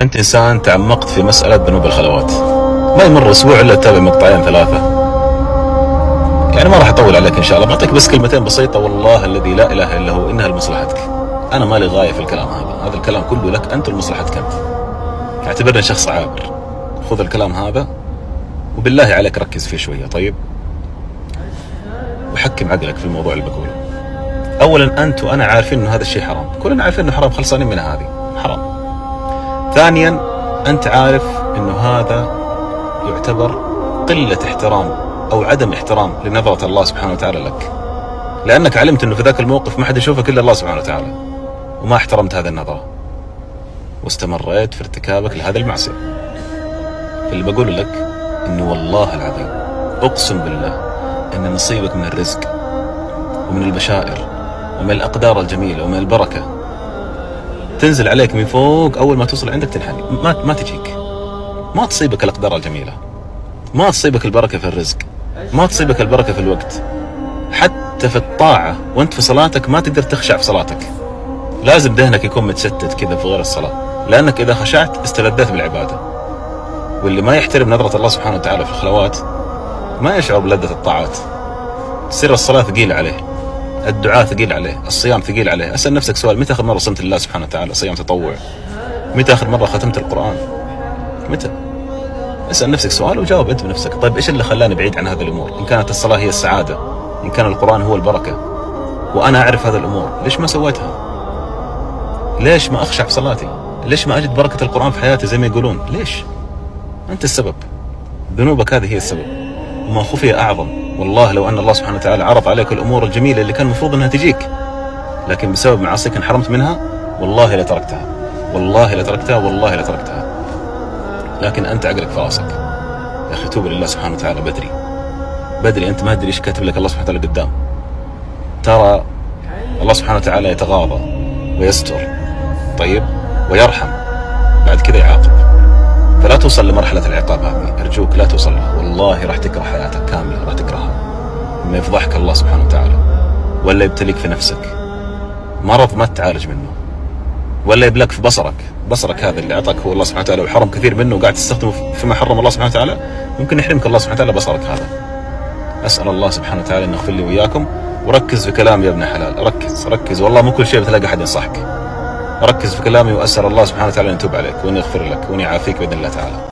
أنت إنسان تعمقت في مسألة ذنوب الخلوات، ما يمر أسبوع إلا تتابع مقطعين ثلاثة. يعني ما راح أطول عليك إن شاء الله، بعطيك بس كلمتين بسيطة والله الذي لا إله إلا هو إنها لمصلحتك. أنا مالي غاية في الكلام هذا الكلام كله لك أنت ولمصلحتك أنت. اعتبرني شخص عابر، خذ الكلام هذا وبالله عليك ركز فيه شوية. طيب، وحكم عقلك في الموضوع اللي بقوله. أولا أنت وأنا عارفين إنه هذا الشيء حرام، كلنا عارفين إنه حرام، خلصانين من هذه حرام. ثانيا أنت عارف إنه هذا يعتبر قلة احترام أو عدم احترام لنظرة الله سبحانه وتعالى لك، لأنك علمت إنه في ذاك الموقف ما حد يشوفك إلا الله سبحانه وتعالى، وما احترمت هذه النظرة واستمريت في ارتكابك لهذه المعصية. اللي بقول لك إنه والله العظيم أقسم بالله إن نصيبك من الرزق ومن البشائر ومن الأقدار الجميلة ومن البركة تنزل عليك من فوق. أول ما توصل عندك تنحني، ما تجيك، ما تصيبك الأقدار الجميلة، ما تصيبك البركة في الرزق، ما تصيبك البركة في الوقت. حتى في الطاعة وانت في صلاتك ما تقدر تخشع في صلاتك، لازم ذهنك يكون متشتت كذا في غير الصلاة، لأنك إذا خشعت استلذت بالعبادة. واللي ما يحترم نظرة الله سبحانه وتعالى في الخلوات ما يشعر بلذة الطاعات. سر الصلاة ثقيل عليه، الدعاء ثقيل عليه، الصيام ثقيل عليه. أسأل نفسك سؤال، متى آخر مرة صمت لله سبحانه وتعالى صيام تطوع؟ متى آخر مرة ختمت القرآن؟ متى؟ اسأل نفسك سؤال وجاوب أنت بنفسك. طيب إيش اللي خلاني بعيد عن هذه الأمور؟ إن كانت الصلاة هي السعادة، إن كان القرآن هو البركة، وأنا أعرف هذه الأمور، ليش ما سويتها؟ ليش ما أخشع في صلاتي؟ ليش ما أجد بركة القرآن في حياتي زي ما يقولون؟ ليش؟ أنت السبب، ذنوبك هذه هي السبب، وما خفي أعظم. والله لو أن الله سبحانه وتعالى عرض عليك الأمور الجميلة اللي كان المفروض أنها تجيك، لكن بسبب معاصيك انحرمت منها، والله لا تركتها، والله لا تركتها، والله لا تركتها. لكن أنت عقلك في راسك. يا أخي توب لله سبحانه وتعالى بدري. أنت ما أدري إيش كاتب لك الله سبحانه وتعالى قدام. ترى الله سبحانه وتعالى يتغاضى ويستر، طيب، ويرحم، بعد كذا يعاقب. فلا توصل لمرحلة العقاب هذه، أرجوك لا توصل لها. والله راح تكره حياتك كاملة، راح تكرهها لما يفضحك الله سبحانه وتعالى، ولا يبتليك في نفسك مرض ما تتعالج منه، ولا يبلك في بصرك هذا اللي أعطاك هو الله سبحانه وتعالى وحرم كثير منه وقاعد تستخدمه فيما حرم الله سبحانه وتعالى. ممكن يحرمك الله سبحانه وتعالى بصرك هذا. أسأل الله سبحانه وتعالى أن يغفر لي وإياكم. وركز في كلامي يا ابن حلال، ركز والله مو كل شيء بتلاقي أحد ينصحك. ركز في كلامي وأسأل الله سبحانه وتعالى أن يتوب عليك وأن يغفر لك وأن يعافيك بإذن الله تعالى.